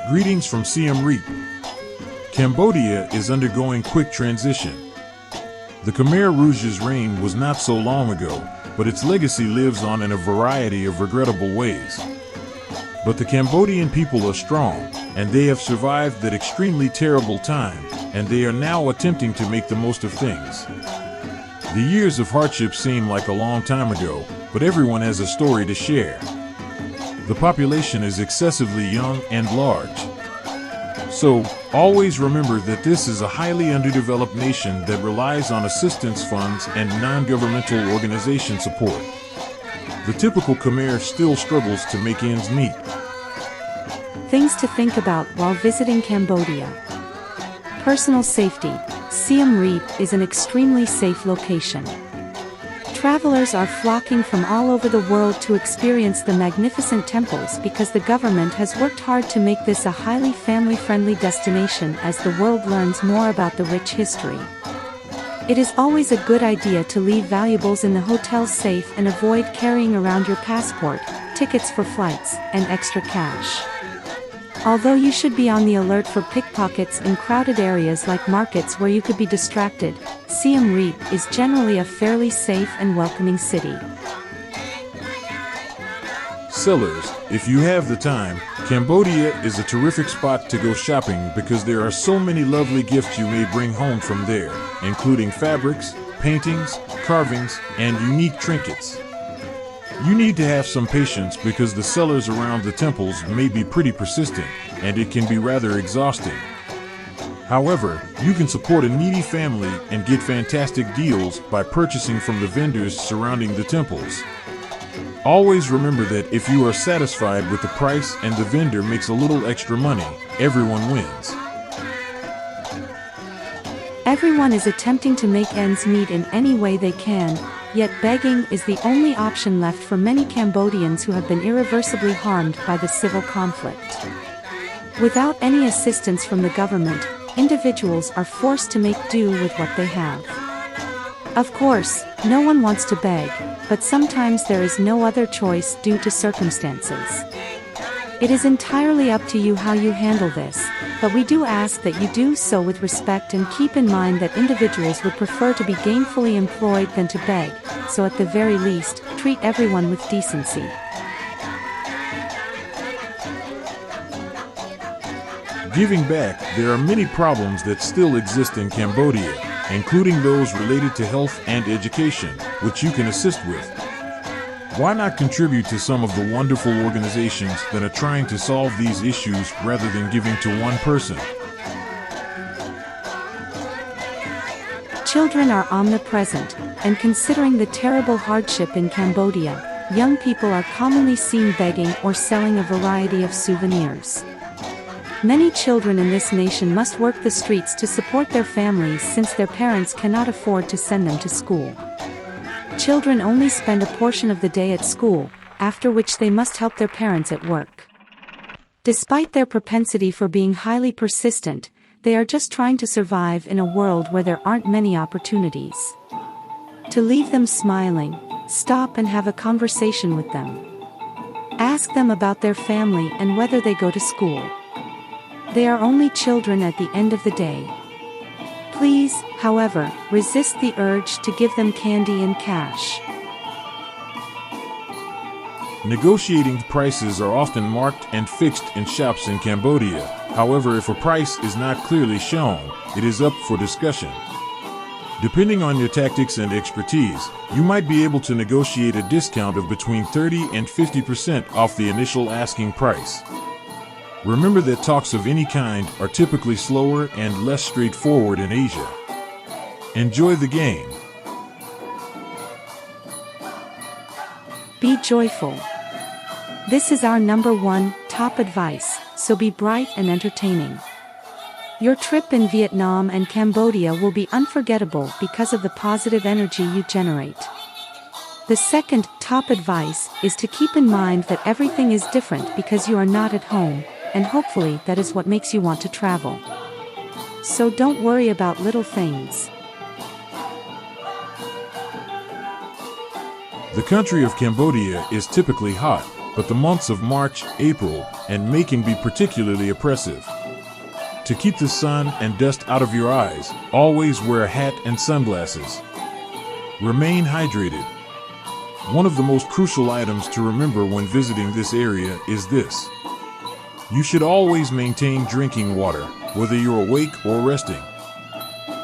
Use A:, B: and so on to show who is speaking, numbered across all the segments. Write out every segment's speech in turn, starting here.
A: Greetings from Siem Reap. Cambodia is undergoing quick transition. The Khmer Rouge's reign was not so long ago, but its legacy lives on in a variety of regrettable ways. But the Cambodian people are strong, and they have survived that extremely terrible time, and they are now attempting to make the most of things. The years of hardship seem like a long time ago, but everyone has a story to share. The population is excessively young and large. So, always remember that this is a highly underdeveloped nation that relies on assistance funds and non-governmental organization support. The typical Khmer still struggles to make ends meet.
B: Things to think about while visiting Cambodia. Personal safety. Siem Reap is an extremely safe location. Travelers are flocking from all over the world to experience the magnificent temples because the government has worked hard to make this a highly family-friendly destination as the world learns more about the rich history. It is always a good idea to leave valuables in the hotel safe and avoid carrying around your passport, tickets for flights, and extra cash. Although you should be on the alert for pickpockets in crowded areas like markets where you could be distracted, Siem Reap is generally a fairly safe and welcoming city.
A: Sellers, if you have the time, Cambodia is a terrific spot to go shopping because there are so many lovely gifts you may bring home from there, including fabrics, paintings, carvings, and unique trinkets. You need to have some patience because the sellers around the temples may be pretty persistent, and it can be rather exhausting. However, you can support a needy family and get fantastic deals by purchasing from the vendors surrounding the temples. Always remember that if you are satisfied with the price and the vendor makes a little extra money, everyone wins.
B: Everyone is attempting to make ends meet in any way they can, yet begging is the only option left for many Cambodians who have been irreversibly harmed by the civil conflict. Without any assistance from the government, individuals are forced to make do with what they have. Of course, no one wants to beg, but sometimes there is no other choice due to circumstances. It is entirely up to you how you handle this, but we do ask that you do so with respect and keep in mind that individuals would prefer to be gainfully employed than to beg, so at the very least, treat everyone with decency.
A: Giving back, there are many problems that still exist in Cambodia, including those related to health and education, which you can assist with. Why not contribute to some of the wonderful organizations that are trying to solve these issues rather than giving to one person?
B: Children are omnipresent, and considering the terrible hardship in Cambodia, young people are commonly seen begging or selling a variety of souvenirs. Many children in this nation must work the streets to support their families since their parents cannot afford to send them to school. Children only spend a portion of the day at school, after which they must help their parents at work. Despite their propensity for being highly persistent, they are just trying to survive in a world where there aren't many opportunities. To leave them smiling, stop and have a conversation with them. Ask them about their family and whether they go to school. They are only children at the end of the day. Please, however, resist the urge to give them candy and cash.
A: Negotiating prices are often marked and fixed in shops in Cambodia. However, if a price is not clearly shown, it is up for discussion. Depending on your tactics and expertise, you might be able to negotiate a discount of between 30 and 50% off the initial asking price. Remember that talks of any kind are typically slower and less straightforward in Asia. Enjoy the game.
B: Be joyful. This is our #1 top advice, so be bright and entertaining. Your trip in Vietnam and Cambodia will be unforgettable because of the positive energy you generate. The second top advice is to keep in mind that everything is different because you are not at home, and hopefully that is what makes you want to travel. So don't worry about little things.
A: The country of Cambodia is typically hot, but the months of March, April, and May can be particularly oppressive. To keep the sun and dust out of your eyes, always wear a hat and sunglasses. Remain hydrated. One of the most crucial items to remember when visiting this area is this. You should always maintain drinking water, whether you're awake or resting.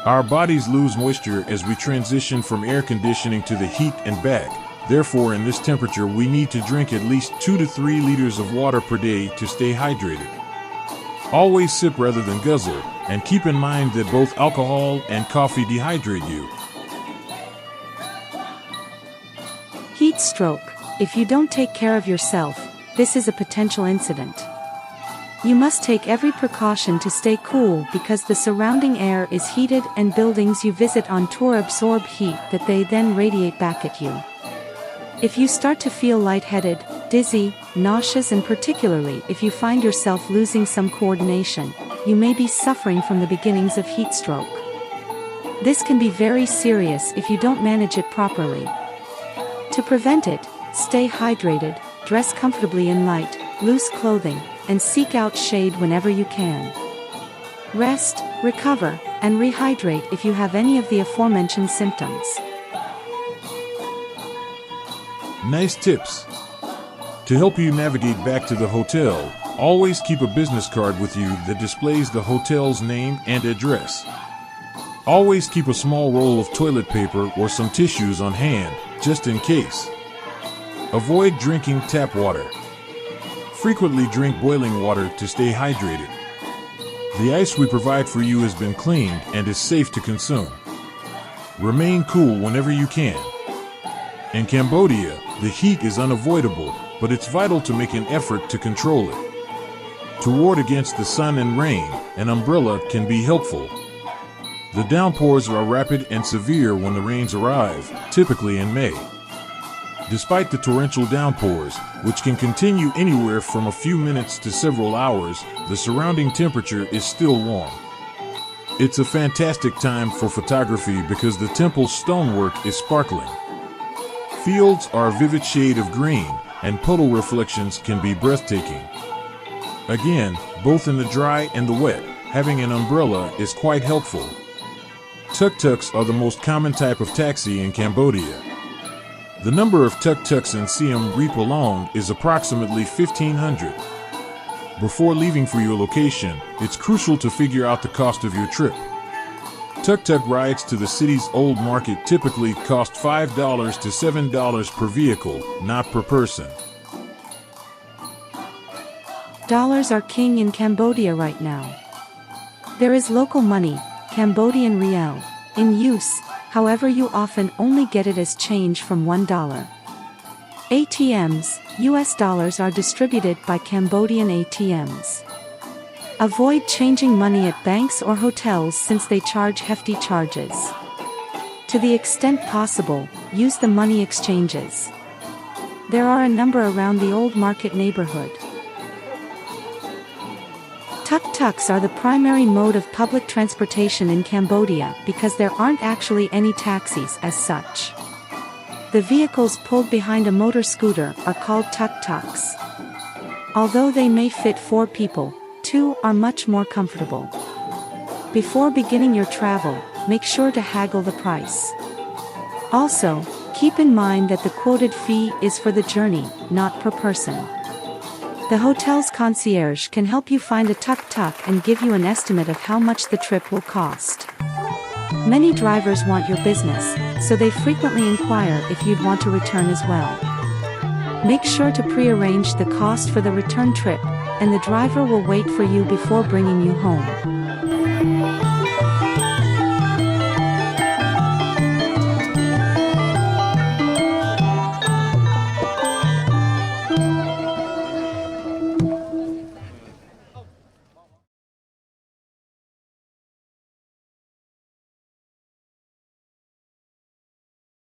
A: Our bodies lose moisture as we transition from air conditioning to the heat and back. Therefore, in this temperature, we need to drink at least 2 to 3 liters of water per day to stay hydrated. Always sip rather than guzzle, and keep in mind that both alcohol and coffee dehydrate you.
B: Heat stroke. If you don't take care of yourself, this is a potential incident. You must take every precaution to stay cool because the surrounding air is heated and buildings you visit on tour absorb heat that they then radiate back at you. If you start to feel lightheaded, dizzy, nauseous, and particularly if you find yourself losing some coordination, you may be suffering from the beginnings of heat stroke. This can be very serious if you don't manage it properly. To prevent it, stay hydrated, dress comfortably in light, loose clothing, and seek out shade whenever you can. Rest, recover, and rehydrate if you have any of the aforementioned symptoms.
A: Nice tips. To help you navigate back to the hotel, always keep a business card with you that displays the hotel's name and address. Always keep a small roll of toilet paper or some tissues on hand, just in case. Avoid drinking tap water. Frequently drink boiling water to stay hydrated. The ice we provide for you has been cleaned and is safe to consume. Remain cool whenever you can. In Cambodia, the heat is unavoidable, but it's vital to make an effort to control it. To ward against the sun and rain, an umbrella can be helpful. The downpours are rapid and severe when the rains arrive, typically in May. Despite the torrential downpours, which can continue anywhere from a few minutes to several hours, the surrounding temperature is still warm. It's a fantastic time for photography because the temple's stonework is sparkling. Fields are a vivid shade of green, and puddle reflections can be breathtaking. Again, both in the dry and the wet, having an umbrella is quite helpful. Tuk-tuks are the most common type of taxi in Cambodia. The number of tuk-tuks in Siem Reap alone is approximately 1,500. Before leaving for your location, it's crucial to figure out the cost of your trip. Tuk-tuk rides to the city's old market typically cost $5 to $7 per vehicle, not per person.
B: Dollars are king in Cambodia right now. There is local money, Cambodian riel, in use, however you often only get it as change from $1. ATMs, US dollars are distributed by Cambodian ATMs. Avoid changing money at banks or hotels since they charge hefty charges. To the extent possible, use the money exchanges. There are a number around the old market neighborhood. Tuk-tuks are the primary mode of public transportation in Cambodia because there aren't actually any taxis as such. The vehicles pulled behind a motor scooter are called tuk-tuks. Although they may fit 4 people, 2 are much more comfortable. Before beginning your travel, make sure to haggle the price. Also, keep in mind that the quoted fee is for the journey, not per person. The hotel's concierge can help you find a tuk-tuk and give you an estimate of how much the trip will cost. Many drivers want your business, so they frequently inquire if you'd want to return as well. Make sure to pre-arrange the cost for the return trip, and the driver will wait for you before bringing you home.